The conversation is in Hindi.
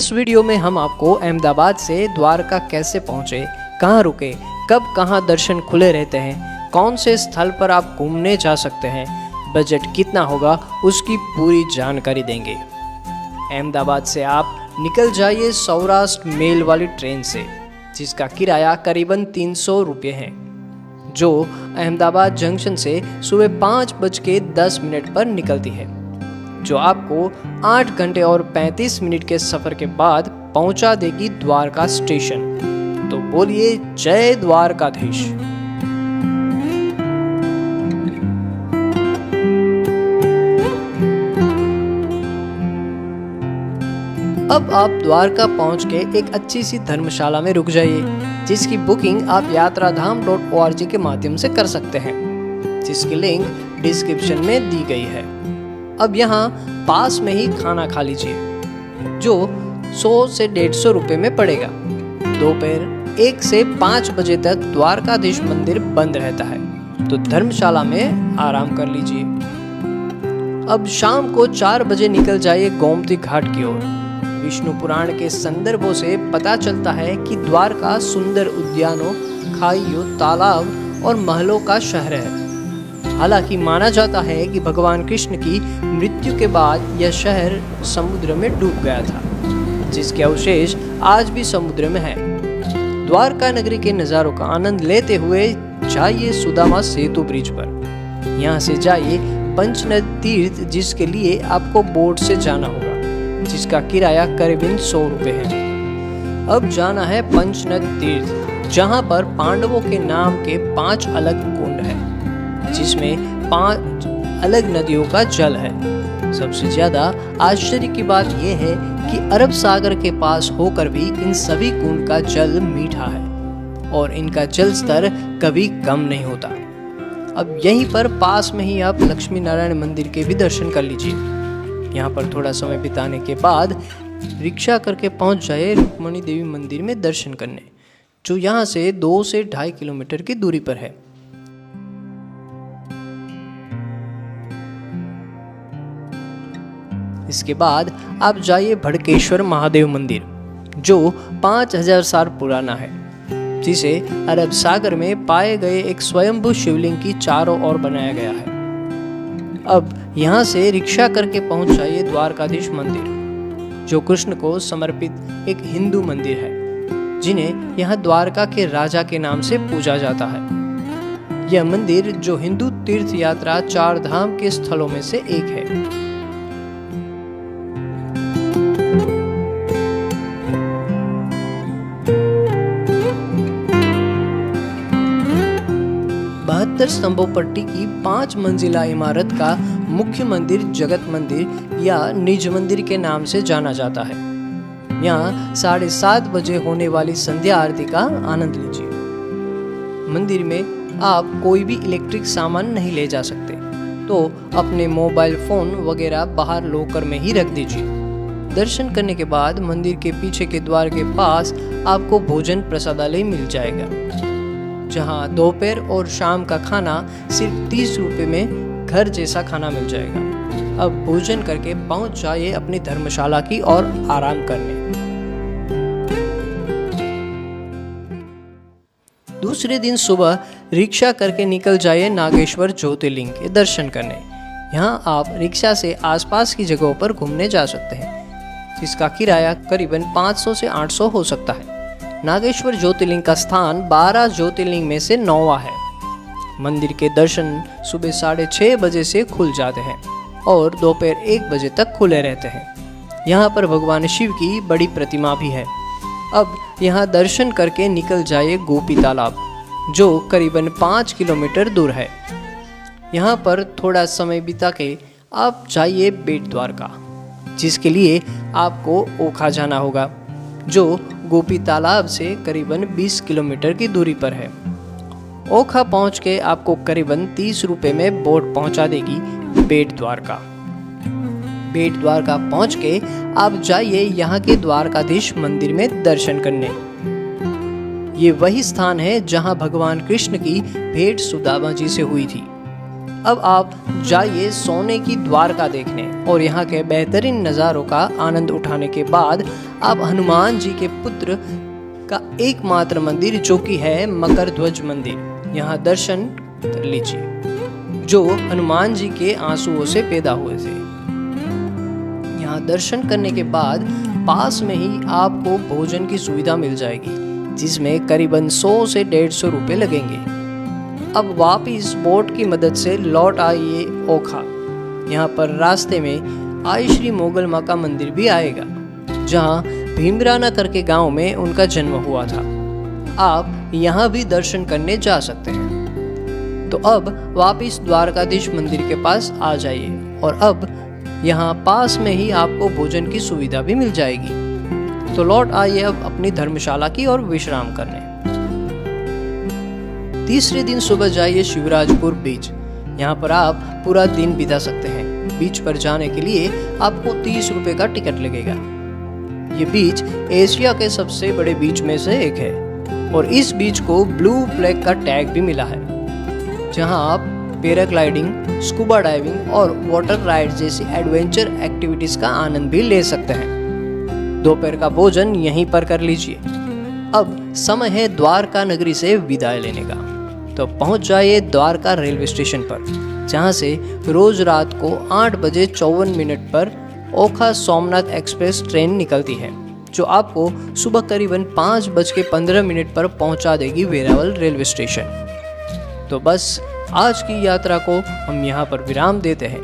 इस वीडियो में हम आपको अहमदाबाद से द्वारका कैसे पहुँचे, कहाँ रुके, कब कहाँ दर्शन खुले रहते हैं, कौन से स्थल पर आप घूमने जा सकते हैं, बजट कितना होगा, उसकी पूरी जानकारी देंगे। अहमदाबाद से आप निकल जाइए सौराष्ट्र मेल वाली ट्रेन से, जिसका किराया करीबन 300 रुपये है, जो अहमदाबाद जंक्शन से सुबह 5:10 पर निकलती है, जो आपको 8 घंटे और 35 मिनट के सफ़र के बाद पहुंचा देगी द्वारका स्टेशन। तो बोलिए जय द्वारकाधीश। अब आप द्वारका पहुंच के एक अच्छी सी धर्मशाला में रुक जाइए, जिसकी बुकिंग आप यात्राधाम.org के माध्यम से कर सकते हैं, जिसकी लिंक डिस्क्रिप्शन में दी गई है। अब यहाँ पास में ही खाना खा लीजिए, जो 100 से 150 रुपये में पड़ेगा। दोपहर 1 से 5 बजे तक द्वारकाधीश मंदिर बंद रहता है, तो धर्मशाला में आराम कर लीजिए। अब शाम को 4 बजे निकल जाइए गोमती घाट की ओर। विष्णु पुराण के संदर्भों से पता चलता है कि द्वारका सुंदर उद्यानों, खाइयों, तालाब और महलों का शहर है। हालांकि माना जाता है कि भगवान कृष्ण की मृत्यु के बाद यह शहर समुद्र में डूब गया था, जिसके अवशेष आज भी समुद्र में है। द्वारका नगरी के नज़ारों का आनंद लेते हुए जाइए सुदामा सेतु ब्रिज पर। यहाँ से जाइए पंचनद तीर्थ, जिसके लिए आपको बोट से जाना होगा, जिसका किराया करीबन 100 रुपये है। अब जाना है पंचनद तीर्थ, जहाँ पर पांडवों के नाम के 5 अलग कुंड हैं, जिसमें 5 अलग नदियों का जल है। सबसे ज्यादा आश्चर्य की बात यह है कि अरब सागर के पास होकर भी इन सभी कुंड का जल मीठा है और इनका जल स्तर कभी कम नहीं होता। अब यहीं पर पास में ही आप लक्ष्मी नारायण मंदिर के भी दर्शन कर लीजिए। यहाँ पर थोड़ा समय बिताने के बाद रिक्शा करके पहुँच जाए रुक्मणी देवी मंदिर में दर्शन करने, जो यहाँ से 2 से 2.5 किलोमीटर की दूरी पर है। इसके बाद आप जाइए भड़केश्वर महादेव मंदिर, जो 5000 साल पुराना है, जिसे अरब सागर में पाए गए एक स्वयंभू शिवलिंग की चारों ओर बनाया गया है। अब यहाँ से रिक्शा करके पहुँच जाइए द्वारकाधीश मंदिर, जो कृष्ण को समर्पित एक हिंदू मंदिर है, जिन्हें यहाँ द्वारका के राजा के नाम से पूजा जाता है। यह मंदिर जो हिंदू तीर्थ यात्रा 4 धाम के स्थलों में से एक है। स्तंभों पर टिकी 5 मंजिला इमारत का मुख्य मंदिर जगत मंदिर या निज मंदिर के नाम से जाना जाता है। यहाँ 7:30 बजे होने वाली संध्या आरती का आनंद लीजिए। मंदिर में आप कोई भी इलेक्ट्रिक सामान नहीं ले जा सकते, तो अपने मोबाइल फोन वगैरह बाहर लॉकर में ही रख दीजिए। दर्शन करने के बाद मंदिर के पीछे के द्वार के पास आपको भोजन प्रसादालय मिल जाएगा, जहां दोपहर और शाम का खाना सिर्फ 30 रुपये में घर जैसा खाना मिल जाएगा। अब भोजन करके पहुंच जाइए अपनी धर्मशाला की ओर आराम करने। दूसरे दिन सुबह रिक्शा करके निकल जाइए नागेश्वर ज्योतिर्लिंग के दर्शन करने। यहाँ आप रिक्शा से आसपास की जगहों पर घूमने जा सकते हैं, जिसका किराया करीबन 500 से 800 हो सकता है। नागेश्वर ज्योतिर्लिंग का स्थान 12 ज्योतिर्लिंग में से 9वां है। मंदिर के दर्शन सुबह 6:30 बजे से खुल जाते हैं और दोपहर 1 बजे तक खुले रहते हैं। यहाँ पर भगवान शिव की बड़ी प्रतिमा भी है। अब यहाँ दर्शन करके निकल जाइए गोपी तालाब, जो करीबन 5 किलोमीटर दूर है। यहाँ पर थोड़ा समय बिता के आप जाइए बेट द्वारका, जिसके लिए आपको ओखा जाना होगा, जो गोपी तालाब से करीबन 20 किलोमीटर की दूरी पर है। ओखा पहुंच के आपको करीबन 30 रुपये में बोट पहुंचा देगी बेट द्वारका। बेट द्वारका पहुंच के आप जाइए यहाँ के द्वारकाधीश मंदिर में दर्शन करने। ये वही स्थान है जहाँ भगवान कृष्ण की भेंट सुदामा जी से हुई थी। अब आप जाइए सोने की द्वारका देखने और यहाँ के बेहतरीन नज़ारों का आनंद उठाने के बाद आप हनुमान जी के पुत्र का एकमात्र मंदिर जो कि है मकर ध्वज मंदिर, यहाँ दर्शन कर लीजिए, जो हनुमान जी के आंसुओं से पैदा हुए थे। यहाँ दर्शन करने के बाद पास में ही आपको भोजन की सुविधा मिल जाएगी, जिसमें करीबन 100 से 150 रुपये लगेंगे। अब वापिस बोट की मदद से लौट आइए ओखा। यहाँ पर रास्ते में आई श्री मोगल माँ का मंदिर भी आएगा, जहाँ भीमराना करके गांव में उनका जन्म हुआ था। आप यहाँ भी दर्शन करने जा सकते हैं। तो अब वापिस द्वारकाधीश मंदिर के पास आ जाइए और अब यहाँ पास में ही आपको भोजन की सुविधा भी मिल जाएगी। तो लौट आइए अब अपनी धर्मशाला की ओर विश्राम करने। तीसरे दिन सुबह जाइए शिवराजपुर बीच। यहाँ पर आप पूरा दिन बिता सकते हैं। बीच पर जाने के लिए आपको 30 रुपए का टिकट लगेगा। ये बीच एशिया के सबसे बड़े बीच में से एक है और इस बीच को ब्लू फ्लैग का टैग भी मिला है, जहाँ आप पैराग्लाइडिंग, स्कूबा डाइविंग और वाटर राइड जैसी एडवेंचर एक्टिविटीज का आनंद भी ले सकते हैं। दोपहर का भोजन यहीं पर कर लीजिए। अब समय है द्वारका नगरी से विदाई लेने का। तो पहुंच जाइए द्वारका रेलवे स्टेशन पर, जहां से रोज रात को 8 बजे 54 मिनट पर ओखा सोमनाथ एक्सप्रेस ट्रेन निकलती है, जो आपको सुबह करीबन 5:15 पर पहुंचा देगी वेरावल रेलवे स्टेशन। तो बस आज की यात्रा को हम यहाँ पर विराम देते हैं।